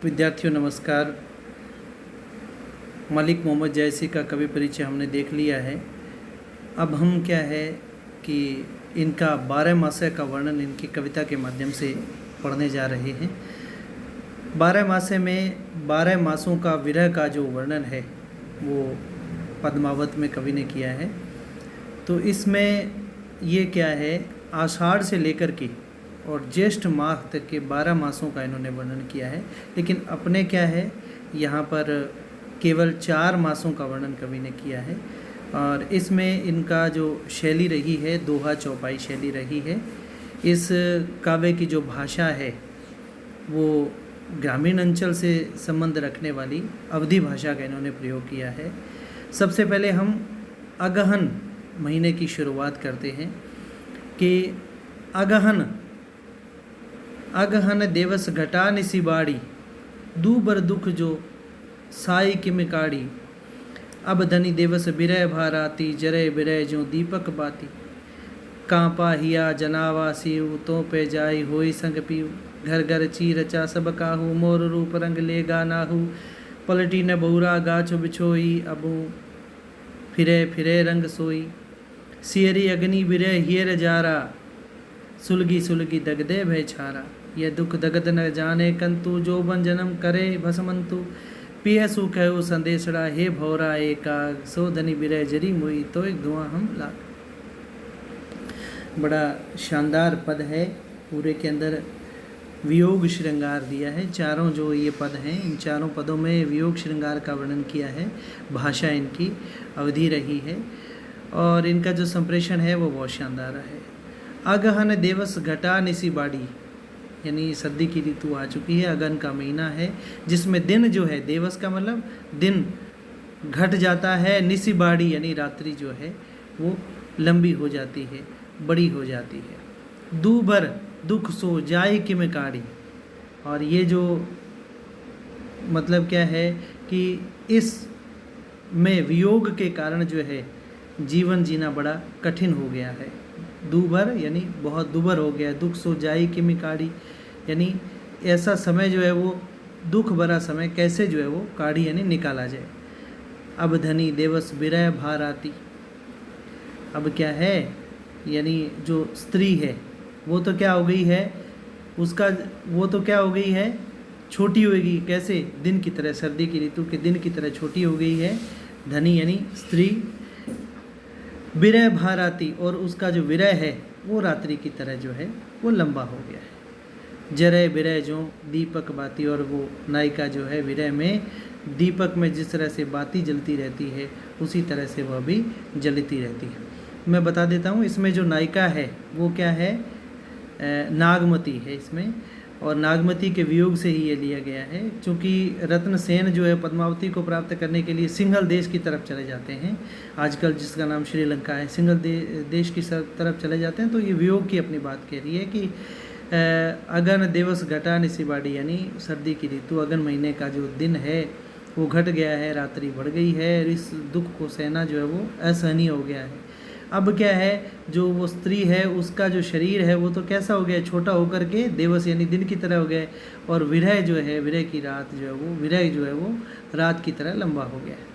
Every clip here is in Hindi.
विद्यार्थियों नमस्कार। मलिक मोहम्मद जैसी का कवि परिचय हमने देख लिया है। अब हम क्या है कि इनका 12 मासे का वर्णन इनकी कविता के माध्यम से पढ़ने जा रहे हैं। 12 मासे में 12 मासों का विरह का जो वर्णन है वो पद्मावत में कवि ने किया है। तो इसमें ये क्या है, आषाढ़ से लेकर के और ज्येष्ठ माह तक के 12 मासों का इन्होंने वर्णन किया है। लेकिन अपने क्या है, यहाँ पर केवल 4 मासों का वर्णन कवि ने किया है। और इसमें इनका जो शैली रही है, दोहा चौपाई शैली रही है। इस काव्य की जो भाषा है वो ग्रामीण अंचल से संबंध रखने वाली अवधी भाषा का इन्होंने प्रयोग किया है। सबसे पहले हम अगहन महीने की शुरुआत करते हैं कि अगहन देवस घटा निसिबाड़ी, दूबर दुख जो साई किमिकाड़ी। अब धनी दिवस बिरह भाराती, जरे बिरह जो दीपक बाती। कांपा हिया जनावा सीव, तो पे जाई होई संग पीव। घर घर ची रचा सब काहू, मोर रूप रंग लेगा नाहू। पलटी न बहुरा गाछ बिछोई, अबू फिरे फिरे रंग सोई। सियरी अग्नि बिरह हियर जारा, सुलगी सुलगी दगदे भय छारा। यह दुख दगद न जाने कंतु, जो बन जन्म करे भसमंतु। पिय सुख है संदेशड़ा, हे भौरा एका। सो धनी बिरह जरी मोई, तो एक धुआं हम लाग। बड़ा शानदार पद है। पूरे के अंदर वियोग श्रृंगार दिया है। चारों जो ये पद हैं, इन चारों पदों में वियोग श्रृंगार का वर्णन किया है। भाषा इनकी अवधि रही है और इनका जो संप्रेषण है वो बहुत शानदार है। अगहन देवस घटा निसी बाड़ी, यानी सर्दी की ऋतु आ चुकी है। अगन का महीना है जिसमें दिन जो है, देवस का मतलब दिन घट जाता है। निसी बाड़ी यानी रात्रि जो है वो लंबी हो जाती है, बड़ी हो जाती है। दूबर दुख सो जाई किमिकाड़ी, और ये जो मतलब क्या है कि इस में वियोग के कारण जो है जीवन जीना बड़ा कठिन हो गया है। दूबर यानी बहुत दुबर हो गया। दुख सो जाई किमिकाड़ी यानी ऐसा समय जो है वो दुख भरा समय कैसे जो है वो काढ़ी यानी निकाला जाए। अब धनी देवस बिरह भार आती, अब क्या है यानी जो स्त्री है वो तो क्या हो गई है, उसका वो तो क्या हो गई है, छोटी हो गई। कैसे? दिन की तरह, सर्दी की ऋतु के दिन की तरह छोटी हो गई है। धनी यानी स्त्री, विरह भाराती, और उसका जो विरह है वो रात्रि की तरह जो है वो लंबा हो गया है। जरे विरह जो दीपक बाती, और वो नायिका जो है विरह में दीपक में जिस तरह से बाती जलती रहती है उसी तरह से वह भी जलती रहती है। मैं बता देता हूँ, इसमें जो नायिका है वो क्या है, नागमती है इसमें, और नागमती के वियोग से ही ये लिया गया है। क्योंकि रत्नसेन जो है पद्मावती को प्राप्त करने के लिए सिंघल देश की तरफ चले जाते हैं, आजकल जिसका नाम श्रीलंका है, सिंघल देश की तरफ चले जाते हैं। तो ये वियोग की अपनी बात कह रही है कि अगन दिवस घटा निसिबाड़ी, यानी सर्दी की ऋतु अगन महीने का जो दिन है वो घट गया है, रात्रि बढ़ गई है, और इस दुख को सहना जो है वो असहनीय हो गया है। अब क्या है, जो वो स्त्री है उसका जो शरीर है वो तो कैसा हो गया, छोटा होकर के देवस यानी दिन की तरह हो गया है। और विरह जो है, विरह की रात जो है वो, विरह जो है वो रात की तरह लंबा हो गया है।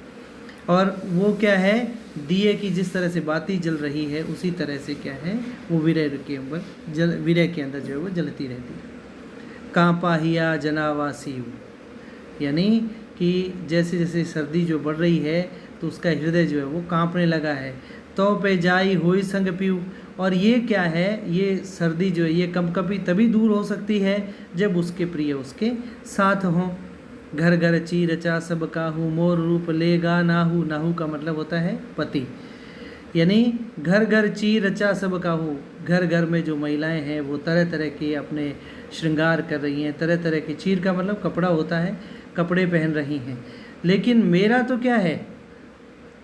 और वो क्या है, दिए की जिस तरह से बाती जल रही है उसी तरह से क्या है वो विरह के ऊपर विरह के अंदर जो है वो जलती रहती है। कांपा हिया जनावा सीव, यानी कि जैसे जैसे सर्दी जो बढ़ रही है तो उसका हृदय जो है वो कांपने लगा है। तो पे जाई होई संग पीऊ, और ये क्या है, ये सर्दी जो है ये कंपकपी तभी दूर हो सकती है जब उसके प्रिय उसके साथ हों। घर घर ची रचा सब काहू, मोर रूप लेगा नाहू। नाहू का मतलब होता है पति, यानी घर घर ची रचा सब काहू, घर घर में जो महिलाएं हैं वो तरह तरह के अपने श्रृंगार कर रही हैं, तरह तरह के, चीर का मतलब कपड़ा होता है, कपड़े पहन रही हैं। लेकिन मेरा तो क्या है,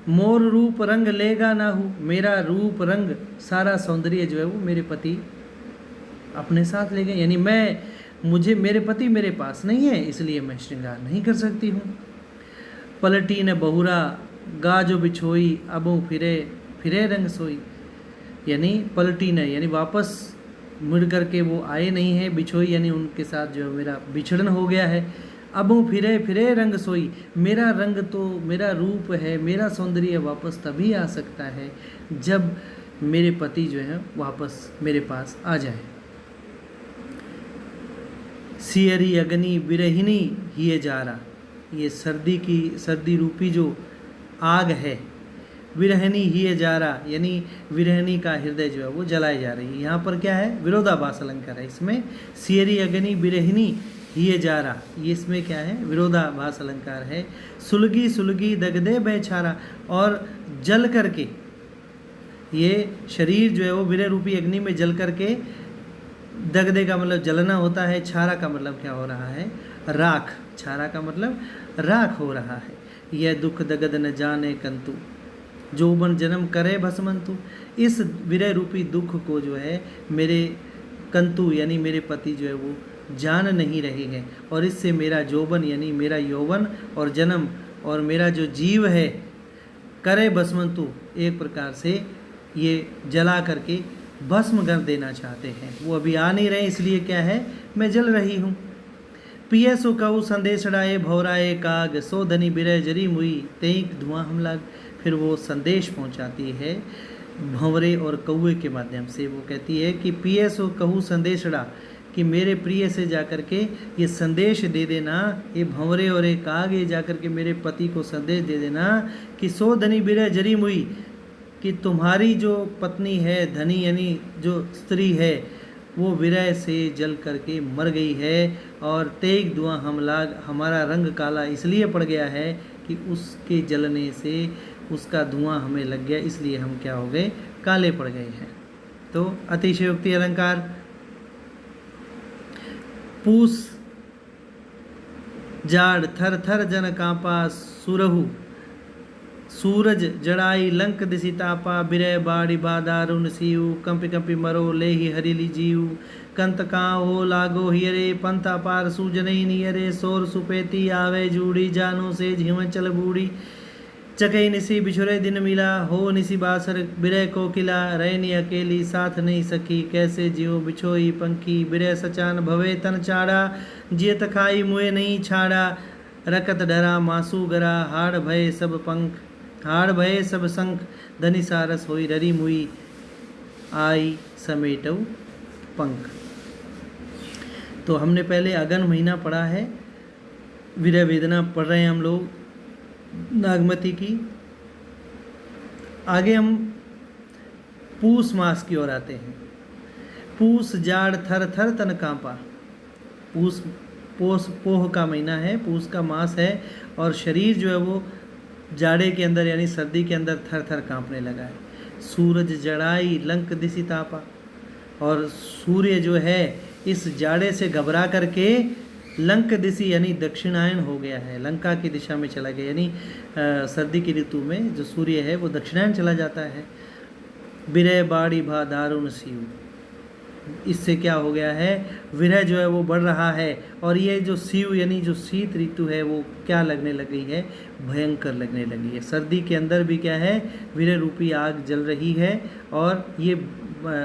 मोर रूप रंग लेगा नाहू, मेरा रूप रंग सारा सौंदर्य जो है वो मेरे पति अपने साथ ले गए। यानी मुझे मेरे पति मेरे पास नहीं है, इसलिए मैं श्रृंगार नहीं कर सकती हूँ। पलटी न बहुरा गाजो बिछोई, अबो फिरे फिरे रंग सोई, यानी पलटी न यानी वापस मुड़ करके वो आए नहीं है। बिछोई यानी उनके साथ जो मेरा बिछड़न हो गया है। अबो फिरे फिरे रंग सोई, मेरा रंग तो मेरा रूप है, मेरा सौंदर्य वापस तभी आ सकता है जब मेरे पति जो है वापस मेरे पास आ जाए। सियरी अग्नि विरहिनी हिए जारा, ये सर्दी रूपी जो आग है, विरहनी हिए जारा यानी विरहनी का हृदय जो है वो जलाए जा रही है। यहाँ पर क्या है, विरोधाभास अलंकार है इसमें। सियरी अग्नि विरहिनी हिए जारा, ये इसमें क्या है, विरोधाभास अलंकार है। सुलगी सुलगी दगदे बेछारा, और जल करके ये शरीर जो है वो विरह रूपी अग्नि में जल करके, दगदे का मतलब जलना होता है, छारा का मतलब क्या हो रहा है, राख, छारा का मतलब राख हो रहा है। यह दुख दगद न जाने कंतु, जोबन जन्म करे भस्मंतु, इस विरह रूपी दुख को जो है मेरे कंतु यानी मेरे पति जो है वो जान नहीं रहे हैं, और इससे मेरा जोबन यानी मेरा यौवन और जन्म और मेरा जो जीव है करे भस्मंतु, एक प्रकार से ये जला करके भस्म कर देना चाहते हैं। वो अभी आ नहीं रहे, इसलिए क्या है, मैं जल रही हूँ। पिए सो कहू संदेशड़ाए भौराए काग, सो धनी बिरह जरी मुई तेईक धुआं हम लाग। फिर वो संदेश पहुँचाती है भंवरे और कौए के माध्यम से। वो कहती है कि पिए सो कहू संदेशड़ा, कि मेरे प्रिय से जाकर के ये संदेश दे देना, ये भंवरे और एक काग, ये जाकर के मेरे पति को संदेश दे देना कि सो धनी बिरह जरी मुई, कि तुम्हारी जो पत्नी है, धनी यानी जो स्त्री है, वो विरह से जल करके मर गई है, और तेग धुआं हम लाग, हमारा रंग काला इसलिए पड़ गया है कि उसके जलने से उसका धुआं हमें लग गया, इसलिए हम क्या हो गए, काले पड़ गए हैं। तो अतिशयोक्ति अलंकार। पूस जाड़ थर थर जन कांपा सुरहु, सूरज जड़ाई लंक दिसी तापा, बिरह बाड़ी बादारुण सीयू, कंपि कंपि मरो ले ही हरिली जीव, कंत काँ हो लागो हियरे, पंथ अपार सूजनई नियरे, सोर सुपेती आवे जूड़ी, जानो से हिमाचल बूढ़ी, चकई निसी बिछुरे दिन मिला, हो निसी बासर बिरह कोकिला, रहनी अकेली साथ नहीं सकी, कैसे जियो बिछोई पंखी, बिरह सचान भवे तन चाड़ा, जियत खाई मुए नहीं छाड़ा, रकत डरा मासू गरा, हाड़ भय सब पंख, हाड़ भय सब संख, धनी सारस होई ररी मुई, आई समेटऊ पंख। तो हमने पहले अगन महीना पढ़ा है, विरह वेदना पढ़ रहे हैं हम लोग नागमती की। आगे हम पूस मास की ओर आते हैं। पूस जाड़ थर थर तन कांपा, पोस पोह का महीना है, पूस का मास है, और शरीर जो है वो जाड़े के अंदर यानी सर्दी के अंदर थर थर कांपने लगा है। सूरज जड़ाई लंक दिसी तापा, और सूर्य जो है इस जाड़े से घबरा करके लंक दिशी यानी दक्षिणायन हो गया है, लंका की दिशा में चला गया, यानी सर्दी की ऋतु में जो सूर्य है वो दक्षिणायन चला जाता है। बिरह बाड़ी भा दारुण सीयू, इससे क्या हो गया है, विरह जो है वो बढ़ रहा है, और ये जो सीयू यानी जो शीत ऋतु है वो क्या लगने लगी है, भयंकर लगने लगी है। सर्दी के अंदर भी क्या है, विरह रूपी आग जल रही है, और ये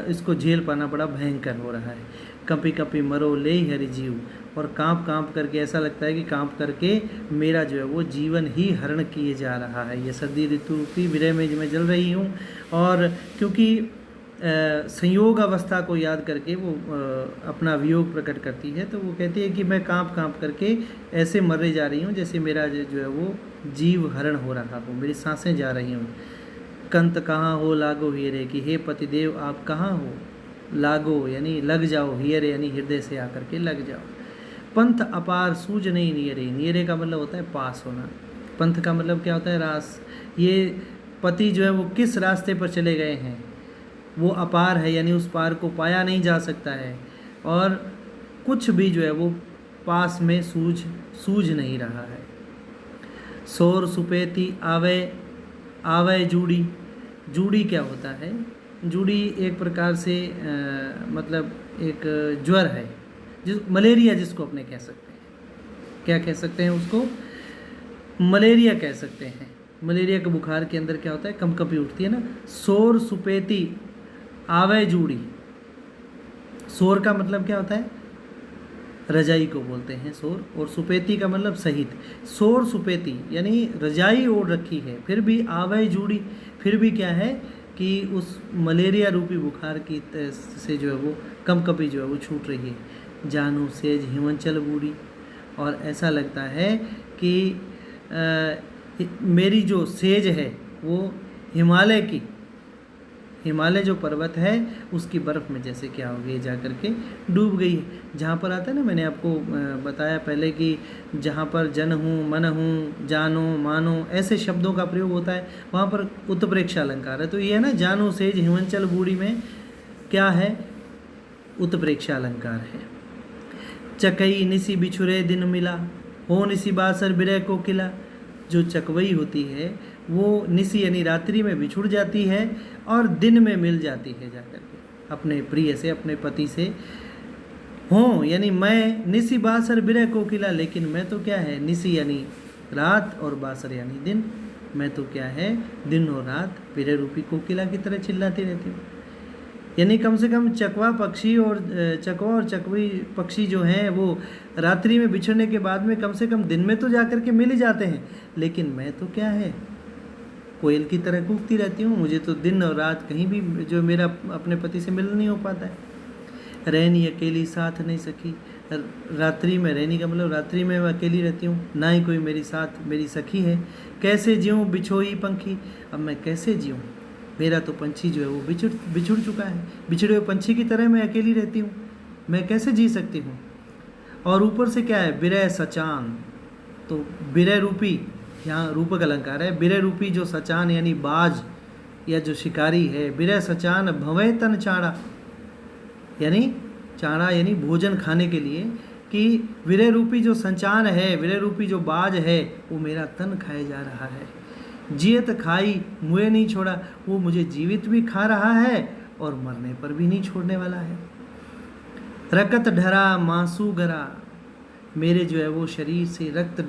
इसको झेल पाना बड़ा भयंकर हो रहा है। कंपी कंपी मरो ले हरि जीव, और कांप कांप करके ऐसा लगता है कि कांप करके मेरा जो है वो जीवन ही हरण किए जा रहा है। ये सर्दी ऋतु की विरह में मैं जल रही हूँ, और क्योंकि संयोग अवस्था को याद करके वो अपना वियोग प्रकट करती है, तो वो कहती है कि मैं कांप कांप करके ऐसे मरने जा रही हूँ जैसे मेरा जो है वो जीव हरण हो रहा हो, मेरी सांसें जा रही हूँ। कंत कहाँ हो लागो हियरे, कि हे पतिदेव आप कहाँ हो, लागो यानी लग जाओ, हियरे यानी हृदय से आकर के लग जाओ। पंथ अपार सूझ नहीं नियरे, नियरे का मतलब होता है पास होना, पंथ का मतलब क्या होता है, रास। ये पति जो है वो किस रास्ते पर चले गए हैं, वो अपार है यानी उस पार को पाया नहीं जा सकता है, और कुछ भी जो है वो पास में सूझ नहीं रहा है। सोर सुपेती आवे आवे जूड़ी, जूड़ी क्या होता है, जूड़ी एक प्रकार से मतलब एक ज्वर है, जिस मलेरिया जिसको अपने कह सकते हैं, क्या कह सकते हैं उसको, मलेरिया कह सकते हैं। मलेरिया के बुखार के अंदर क्या होता है, कंपकंपी उठती है ना। सोर सुपेती आवे जूड़ी, सोर का मतलब क्या होता है, रजाई को बोलते हैं सोर, और सुपेती का मतलब सहित। सोर सुपेती यानी रजाई ओढ़ रखी है, फिर भी आवै जूड़ी, फिर भी क्या है कि उस मलेरिया रूपी बुखार की से जो है वो कंपकपी जो है वो छूट रही है। जानू सेज हिमाचल बूढ़ी, और ऐसा लगता है कि मेरी जो सेज है वो हिमालय जो पर्वत है उसकी बर्फ़ में जैसे क्या हो गई, जा कर के डूब गई है। जहाँ पर आता है ना, मैंने आपको बताया पहले कि जहाँ पर जन हूँ, मन हूँ, जानो मानो ऐसे शब्दों का प्रयोग होता है, वहाँ पर उत्प्रेक्षा अलंकार है। तो ये है ना, जानो सेज हिमाचल बूढ़ी में क्या है, उत्प्रेक्षा अलंकार है। चकई निसी बिछुरे दिन मिला, हो निसी बासर बिरह को किला। जो चकवई होती है वो निसी यानी रात्रि में बिछुड़ जाती है और दिन में मिल जाती है जाकर के अपने प्रिय से, अपने पति से। हो यानी मैं, निसी बासर बिरह कोकिला, लेकिन मैं तो क्या है, निसी यानी रात और बासर यानी दिन, मैं तो क्या है, दिन और रात बिरह रूपी कोकिला की तरह चिल्लाती रहती हूँ। यानी कम से कम चकवा और चकवी पक्षी जो हैं वो रात्रि में बिछड़ने के बाद में कम से कम दिन में तो जाकर के मिल ही जाते हैं, लेकिन मैं तो क्या है, कोयल की तरह कूकती रहती हूँ। मुझे तो दिन और रात कहीं भी जो मेरा अपने पति से मिल नहीं हो पाता है। रहनी अकेली साथ नहीं सखी, रात्रि में रहनी का मतलब रात्रि में मैं अकेली रहती हूँ, ना ही कोई मेरी साथ मेरी सखी है। कैसे जीऊँ बिछोई पंखी, अब मैं कैसे जीऊँ, मेरा तो पंछी जो है वो बिछुड़ चुका है, बिछड़े हुए पंछी की तरह मैं अकेली रहती हूँ, मैं कैसे जी सकती हूँ। और ऊपर से क्या है, बिरह सचान, तो बिरह रूपी, यहाँ रूपक अलंकार है, बिरह रूपी जो सचान यानी बाज या जो शिकारी है, बिरह सचान भवय तन चाड़ा, यानी चाड़ा यानी भोजन खाने के लिए, कि विरह रूपी जो संचान है, विरह रूपी जो बाज है वो मेरा तन खाए जा रहा है। जियत खाई मुझे नहीं छोड़ा, वो मुझे जीवित भी खा रहा है और मरने पर भी नहीं छोड़ने वाला है। रकत ढरा मांसू गरा, मेरे जो है वो शरीर से रक्त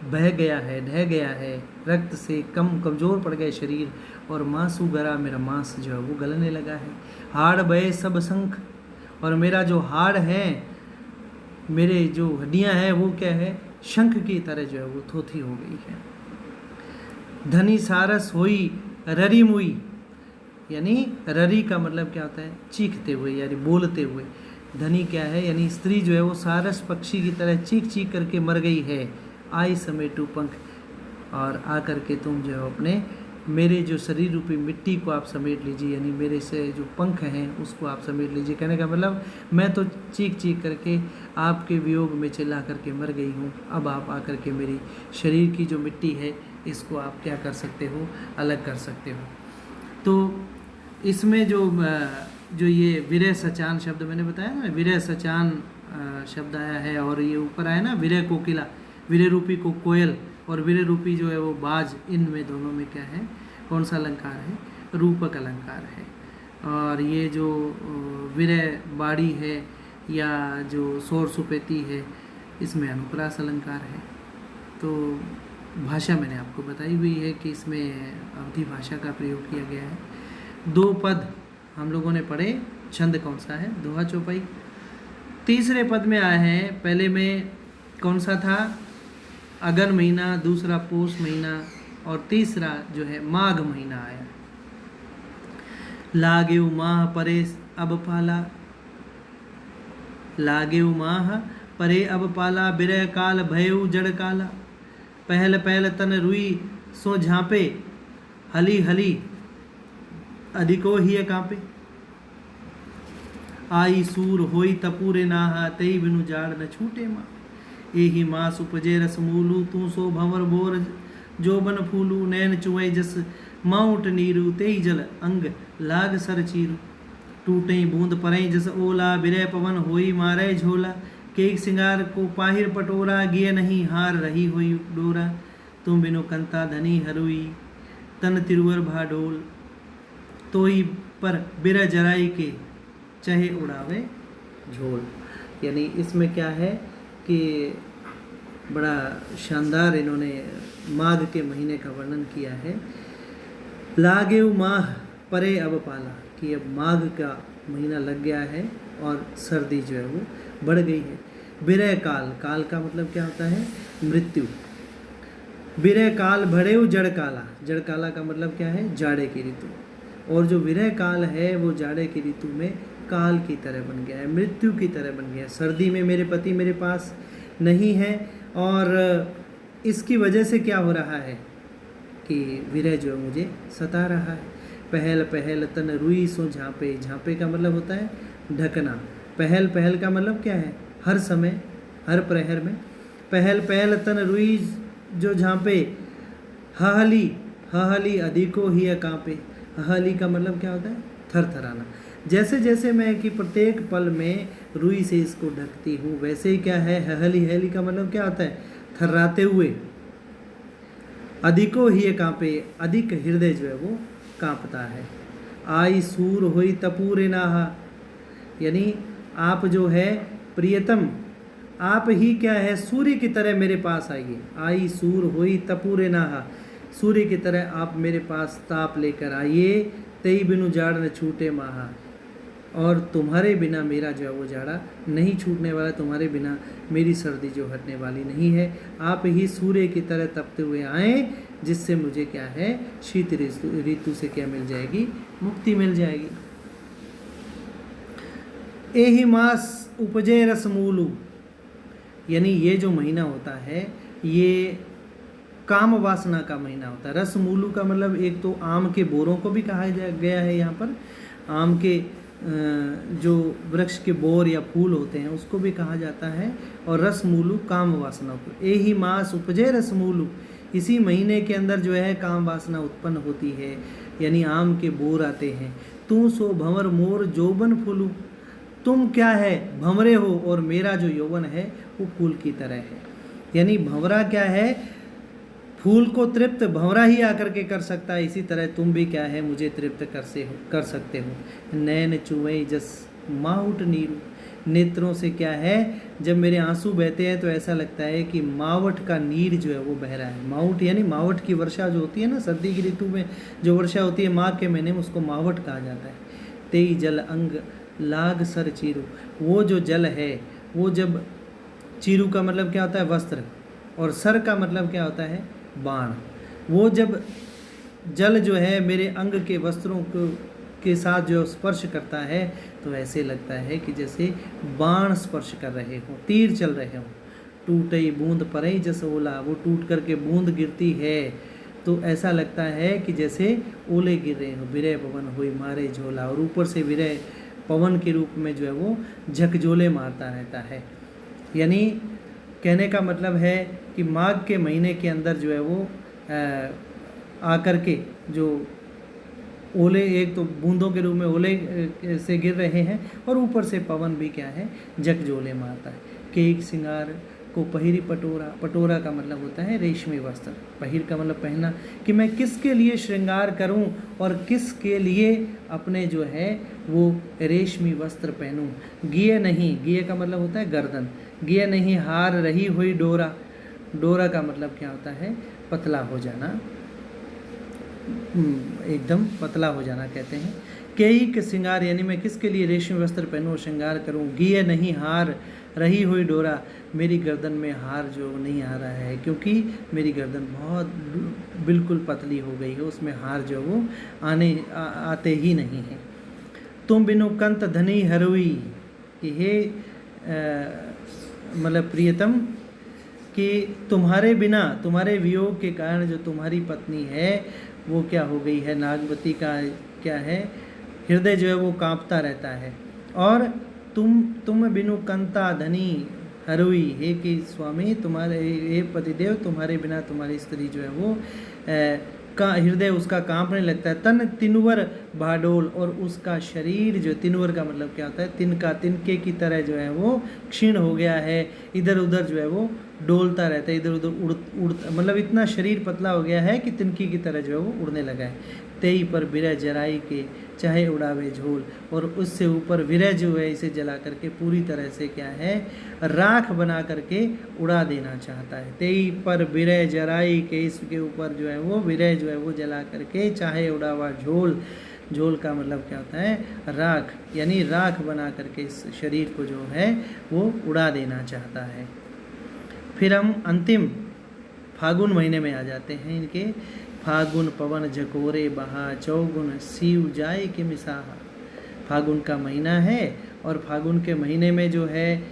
बह गया है, ढह गया है, रक्त से कमज़ोर पड़ गए शरीर, और मांसू गरा, मेरा मांस जो है वो गलने लगा है। हाड़ बहे सब शंख, और मेरा जो हाड़ है, मेरे जो हड्डियां हैं वो क्या है, शंख की तरह जो है वो थोथी हो गई है। धनी सारस होई ररी मुई, यानी ररी का मतलब क्या होता है, चीखते हुए यानी बोलते हुए। धनी क्या है, यानी स्त्री जो है वो सारस पक्षी की तरह चीख चीख करके मर गई है। आई समेटू पंख, और आ करके तुम जो है अपने मेरे जो शरीर रूपी मिट्टी को आप समेट लीजिए, यानी मेरे से जो पंख हैं उसको आप समेट लीजिए। कहने का मतलब मैं तो चीख चीख करके आपके वियोग में चिल्ला करके मर गई हूँ, अब आप आकर के मेरी शरीर की जो मिट्टी है इसको आप क्या कर सकते हो, अलग कर सकते हो। तो इसमें जो ये विरह सचान शब्द मैंने बताया ना, विरह सचान शब्द आया है, और ये ऊपर आया ना विरह कोकिला, विरह रूपी को कोयल और विरह रूपी जो है वो बाज, इनमें दोनों में क्या है, कौन सा अलंकार है, रूपक अलंकार है। और ये जो विरह बाड़ी है या जो सोर सुपेती है, इसमें अनुप्रास अलंकार है। तो भाषा मैंने आपको बताई हुई है कि इसमें अवधि भाषा का प्रयोग किया गया है। 2 पद हम लोगों ने पढ़े, छंद कौन सा है, दोहा चौपाई। तीसरे पद में आए हैं, पहले में कौन सा था, अगन महीना, दूसरा पोष महीना, और तीसरा जो है माघ महीना आया। लागेउ माह परे अब पाला, लागेउ माह परे अब पाला, बिरह काल भयउ जड़ काला। पहल पहल तन रुई सो झांपे, हली हली अधिको ही कांपे। आई सूर होई तपूरे नाहा, तई बिनु जाड़ न छूटे माँ। एही मास उपजे रस मूलू, तू सो भंवर बोर जोबन फूलू। नैन चुए जस माउट नीरू, तेई जल अंग लाग सर चीरू। टूटई बूंद परई जस ओला, बिरह पवन होई मारे झोला। केक सिंगार को पाहिर पटोरा, गिय नहीं हार रही हुई डोरा। तुम बिनु कंता धनी हरुई, तन तिरुवर भाडोल। तोई पर बिरह जराई के, चाहे उड़ावे झोल। यानी इसमें क्या है कि बड़ा शानदार इन्होंने माघ के महीने का वर्णन किया है। लागेउ माह परे अब पाला, कि अब माघ का महीना लग गया है और सर्दी जो है वो बढ़ गई है। विरह काल, काल का मतलब क्या होता है? मृत्यु। विरह काल भड़ेउ जड़ काला, जड़ काला का मतलब क्या है? जाड़े की ऋतु। और जो विरह काल है वो जाड़े की ऋतु में काल की तरह बन गया है, मृत्यु की तरह बन गया है। सर्दी में मेरे पति मेरे पास नहीं है और इसकी वजह से क्या हो रहा है कि विरह जो है मुझे सता रहा है। पहल पहल तन रुई सो झांपे, झांपे का मतलब होता है ढकना। पहल पहल का मतलब क्या है? हर समय, हर प्रहर में। पहल पहल तन रुई जो झांपे, हहली, हहली अधिको ही कांपे। हहली का मतलब क्या होता है? थरथराना। जैसे जैसे मैं कि प्रत्येक पल में रुई से इसको ढकती हूँ, वैसे ही क्या है? हहली, हहली का मतलब क्या होता है? थर्राते हुए। अधिको ही कांपे, अधिक हृदय जो है वो कांपता है। आई सूर होई तपूरे नाहा, यानी आप जो है प्रियतम, आप ही क्या है? सूर्य की तरह मेरे पास आइए। आई सूर होई तपूरे नाहा, सूर्य की तरह आप मेरे पास ताप लेकर आइए। तेई बिनु जाड़ न छूटे माहा, और तुम्हारे बिना मेरा जो है वो जाड़ा नहीं छूटने वाला, तुम्हारे बिना मेरी सर्दी जो हटने वाली नहीं है। आप ही सूर्य की तरह तपते हुए आए, जिससे मुझे क्या है? शीत ऋतु से क्या मिल जाएगी? मुक्ति मिल जाएगी। एहि मास उपजे रसमूलु, यानी ये जो महीना होता है ये काम वासना का महीना होता है। रसमूलु का मतलब एक तो आम के बोरों को भी कहा गया है यहाँ पर, आम के जो वृक्ष के बोर या फूल होते हैं उसको भी कहा जाता है, और रसमूलु काम वासना को। एहि मास उपजे रसमूलु, इसी महीने के अंदर जो है काम वासना उत्पन्न होती है, यानी आम के बोर आते हैं। तू सो भंवर मोर जोबन फूलू, तुम क्या है? भंवरे हो और मेरा जो यौवन है वो फूल की तरह है। यानी भंवरा क्या है? फूल को तृप्त भंवरा ही आकर के कर सकता है, इसी तरह तुम भी क्या है? मुझे तृप्त कर सकते हो। नैन चुवई जस माउट नीरू, नेत्रों से क्या है? जब मेरे आंसू बहते हैं तो ऐसा लगता है कि मावट का नीर जो है वो बह रहा है। मावट यानी मावट की वर्षा जो होती है ना, सर्दी की ऋतु में जो वर्षा होती है माघ के महीने में, उसको मावट कहा जाता है। तेई जल अंग लाग सर चीरू, वो जो जल है वो जब, चीरू का मतलब क्या होता है? वस्त्र, और सर का मतलब क्या होता है? बाण। वो जब जल जो है मेरे अंग के वस्त्रों के साथ जो स्पर्श करता है तो ऐसे लगता है कि जैसे बाण स्पर्श कर रहे हों, तीर चल रहे हों। टूटई बूंद परई जस ओला, वो टूट करके बूंद गिरती है तो ऐसा लगता है कि जैसे ओले गिर रहे हों। विरह पवन हुई मारे झोला, और ऊपर से विरह पवन के रूप में जो है वो झकझोले मारता रहता है। यानी कहने का मतलब है कि माघ के महीने के अंदर जो है वो आकर के जो ओले, एक तो बूंदों के रूप में ओले से गिर रहे हैं, और ऊपर से पवन भी क्या है? झकझोले मारता है। केक सिंगार को पहिरी पटोरा, पटोरा का मतलब होता है रेशमी वस्त्र, पहिर का मतलब पहना, कि मैं किसके लिए श्रृंगार करूं और किसके लिए अपने जो है वो रेशमी वस्त्र पहनूं। गिये नहीं, गिये का मतलब होता है गर्दन, गिये नहीं हार रही हुई डोरा, डोरा का मतलब क्या होता है? पतला हो जाना, एकदम पतला हो जाना कहते हैं। केई के श्रृंगार, यानी मैं किसके लिए रेशमी वस्त्र पहनूं और श्रृंगार करूं। गिये नहीं हार रही हुई डोरा, मेरी गर्दन में हार जो नहीं आ रहा है, क्योंकि मेरी गर्दन बहुत बिल्कुल पतली हो गई है, उसमें हार जो वो आते ही नहीं है। तुम बिनु कंत धनी हरुई, कि हे मतलब प्रियतम, कि तुम्हारे बिना, तुम्हारे वियोग के कारण जो तुम्हारी पत्नी है वो क्या हो गई है? नागवती का क्या है? हृदय जो है वो कांपता रहता है। और तुम बिनु कंता धनी हरुई, हे कि स्वामी तुम्हारे, हे पतिदेव तुम्हारे बिना तुम्हारी स्त्री जो है वो का हृदय उसका कांपने लगता है। तन तिनवर भाडोल, और उसका शरीर जो, तिनवर का मतलब क्या होता है? तिनका, तिनके की तरह जो है वो क्षीण हो गया है, इधर उधर जो है वो डोलता रहता है, इधर उधर उड़ मतलब इतना शरीर पतला हो गया है कि तिनकी की तरह जो है वो उड़ने लगा है। तेई पर विरह जराई के चाहे उड़ावे झोल, और उससे ऊपर विरह जो है इसे जला करके पूरी तरह से क्या है? राख बना करके उड़ा देना चाहता है। तेई पर विरह जराई के, इसके ऊपर जो है वो विरह जो है वो जला करके चाहे उड़ावा झोल, झोल का मतलब क्या होता है? राख, यानी राख बना करके इस शरीर को जो है वो उड़ा देना चाहता है। फिर हम अंतिम फागुन महीने में आ जाते हैं इनके। फागुन पवन झकोरे बहा, चौगुन सीव जाए के मिसाहा। फागुन का महीना है और फागुन के महीने में जो है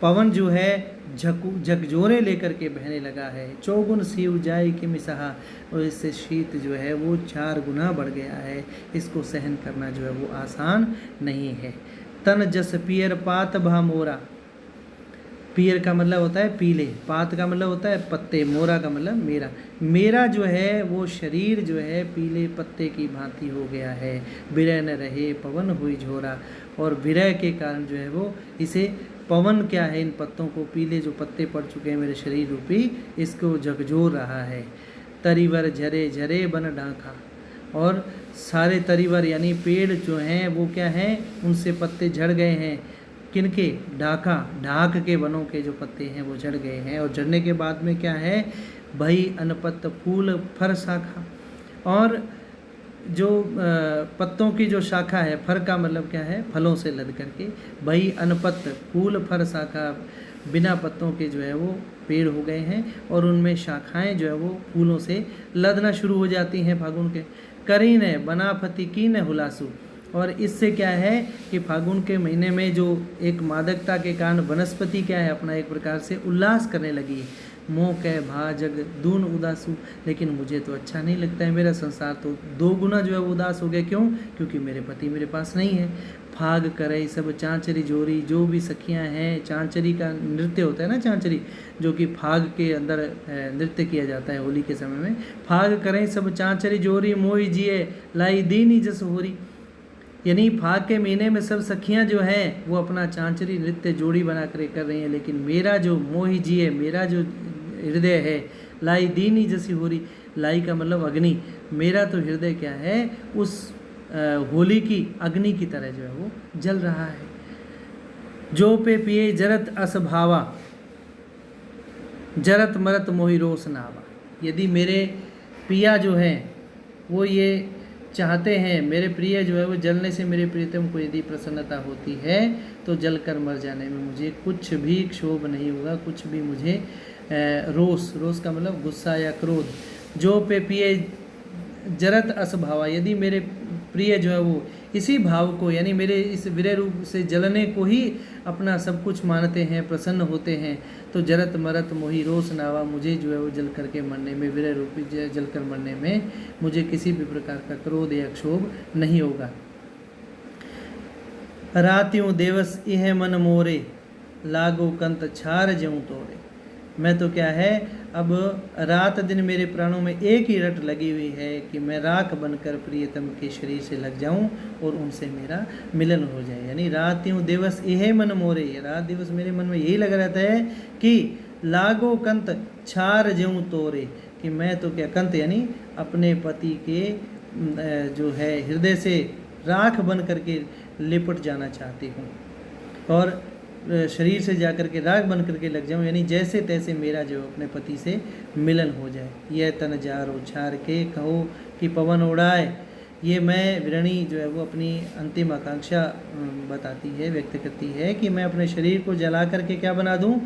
पवन जो है झकझोरे लेकर के बहने लगा है। चौगुन सीव जाए कि मिसाहा, और इससे शीत जो है वो 4 गुना बढ़ गया है। इसको सहन करना जो है वो आसान नहीं है। तन जस पियर पात भा मोरा। पियर का मतलब होता है पीले, पात का मतलब होता है पत्ते, मोरा का मतलब मेरा। मेरा जो है वो शरीर जो है पीले पत्ते की भांति हो गया है। विरह न रहे पवन हुई झोरा, और विरह के कारण जो है वो इसे पवन क्या है, इन पत्तों को, पीले जो पत्ते पड़ चुके हैं मेरे शरीर रूपी, इसको झकझोर रहा है। तरीवर झरे झरे बन डांखा, और सारे तरीवर यानी पेड़ जो हैं वो क्या हैं, उनसे पत्ते झड़ गए हैं। किनके? ढाका, ढाक के वनों के जो पत्ते हैं वो झड़ गए हैं। और झड़ने के बाद में क्या है? भई अनपत्त फूल फर शाखा, और जो पत्तों की जो शाखा है, फर का मतलब क्या है? फलों से लद करके। भई अनपत्त फूल फर शाखा, बिना पत्तों के जो है वो पेड़ हो गए हैं, और उनमें शाखाएं जो है वो फूलों से लदना शुरू हो जाती हैं फागुन के। करीन है बना फती की न हुलासू, और इससे क्या है कि फागुन के महीने में जो एक मादकता के कारण वनस्पति क्या है, अपना एक प्रकार से उल्लास करने लगी। मोह कह भा जग दून उदासू, लेकिन मुझे तो अच्छा नहीं लगता है, मेरा संसार तो 2 गुना जो है उदास हो गया। क्यों? क्योंकि मेरे पति मेरे पास नहीं है। फाग करे सब चांचरी जोरी, जो भी सखियां हैं, चांचरी का नृत्य होता है ना, चांचरी, जो कि फाग के अंदर नृत्य किया जाता है होली के समय में। फाग करें सब चांचरी जोरी, मोई जिए लाई दीनी जस होरी, यानी फाग के महीने में सब सखियां जो हैं वो अपना चांचरी नृत्य जोड़ी बना कर रही हैं, लेकिन मेरा जो मोही जी है, मेरा जो हृदय है, लाई दीनी जैसी हो रही, लाई का मतलब अग्नि, मेरा तो हृदय क्या है, उस होली की अग्नि की तरह जो है वो जल रहा है। जो पे पिए जरत असभावा, जरत मरत मोहि रोस नावा। यदि मेरे पिया जो हैं वो ये चाहते हैं, मेरे प्रिय जो है वो जलने से मेरे प्रियतम को यदि प्रसन्नता होती है तो जलकर मर जाने में मुझे कुछ भी क्षोभ नहीं होगा, कुछ भी मुझे रोष, रोष का मतलब गुस्सा या क्रोध। जो पे पिए जरत असभावा, यदि मेरे प्रिय जो है वो इसी भाव को, यानी मेरे इस विरह रूप से जलने को ही अपना सब कुछ मानते हैं, प्रसन्न होते हैं, तो जरत मरत मोहि रोस नावा, मुझे जो है वो जल करके मरने में, विरह रूपी जल कर मरने में मुझे किसी भी प्रकार का क्रोध या क्षोभ नहीं होगा। रात्यों देवस इह मन मोरे, लागो कंत छार ज्यों तोरे। मैं तो क्या है, अब रात दिन मेरे प्राणों में एक ही रट लगी हुई है कि मैं राख बनकर प्रियतम के शरीर से लग जाऊं और उनसे मेरा मिलन हो जाए। यानी रात यूँ दिवस यह मन मोरे, रात दिवस मेरे मन में यही लगा रहता है कि लागो कंत छार ज्यों तोरे, कि मैं तो क्या, कंत यानी अपने पति के जो है हृदय से राख बन करके लिपट जाना चाहती हूँ और शरीर से जाकर के राख बन करके लग जाऊं, यानी जैसे तैसे मेरा जो अपने पति से मिलन हो जाए। यह तन जारो छार के कहो कि पवन उड़ाए, ये मैं विरणी जो है वो अपनी अंतिम आकांक्षा बताती है, व्यक्त करती है कि मैं अपने शरीर को जला करके क्या बना दूं,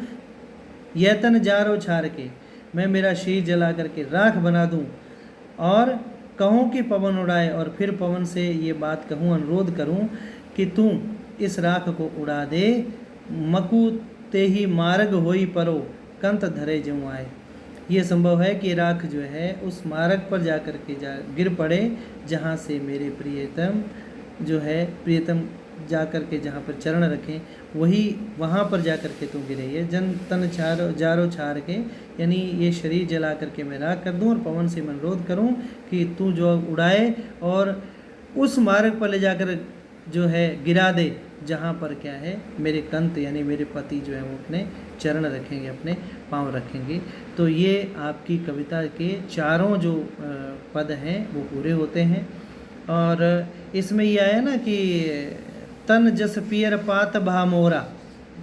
यह तन जारो छार के, मैं मेरा शरीर जला करके राख बना दूं और कहूँ कि पवन उड़ाए, और फिर पवन से ये बात कहूँ, अनुरोध करूँ कि तू इस राख को उड़ा दे। मकु ते ही मार्ग होई परो, कंत धरे ज्यों आए। ये संभव है कि राख जो है उस मार्ग पर जा कर के गिर पड़े जहाँ से मेरे प्रियतम जो है, प्रियतम जा कर के जहाँ पर चरण रखें वही वहाँ पर जा कर के तू गिरे। ये जन तन जारो छार के, यानी ये शरीर जला करके मैं राख कर दूँ और पवन से मैं अनुरोध करूँ कि तू जो उड़ाए और उस मार्ग पर ले जाकर जो है गिरा दे जहाँ पर क्या है मेरे कंत यानी मेरे पति जो है वो अपने चरण रखेंगे, अपने पाँव रखेंगे। तो ये आपकी कविता के चारों जो पद हैं वो पूरे होते हैं। और इसमें ये आया ना कि तन जस पियर पात भा मोरा,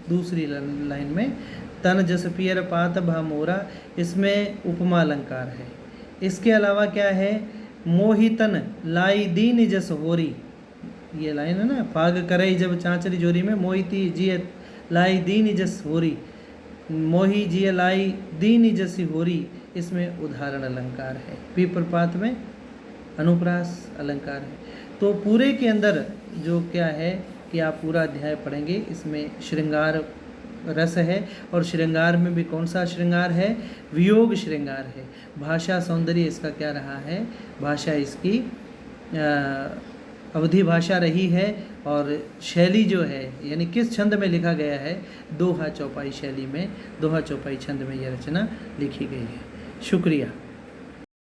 दूसरी लाइन में तन जस पियर पात भा मोरा, इसमें उपमा अलंकार है। इसके अलावा क्या है, मोहितन लाई दीन जस होरी, ये लाइन है ना, फाग करई जब चांचरी जोरी में, मोहिती जिय लाई दीन जस होरी, मोही जिय लाई दीन जसी होरी, इसमें उदाहरण अलंकार है। विप्रपात में अनुप्रास अलंकार है। तो पूरे के अंदर जो क्या है कि आप पूरा अध्याय पढ़ेंगे, इसमें श्रृंगार रस है, और श्रृंगार में भी कौन सा श्रृंगार है? वियोग श्रृंगार है। भाषा सौंदर्य इसका क्या रहा है? भाषा इसकी अवधि भाषा रही है, और शैली जो है यानी किस छंद में लिखा गया है? दोहा चौपाई शैली में, दोहा चौपाई छंद में यह रचना लिखी गई है। शुक्रिया।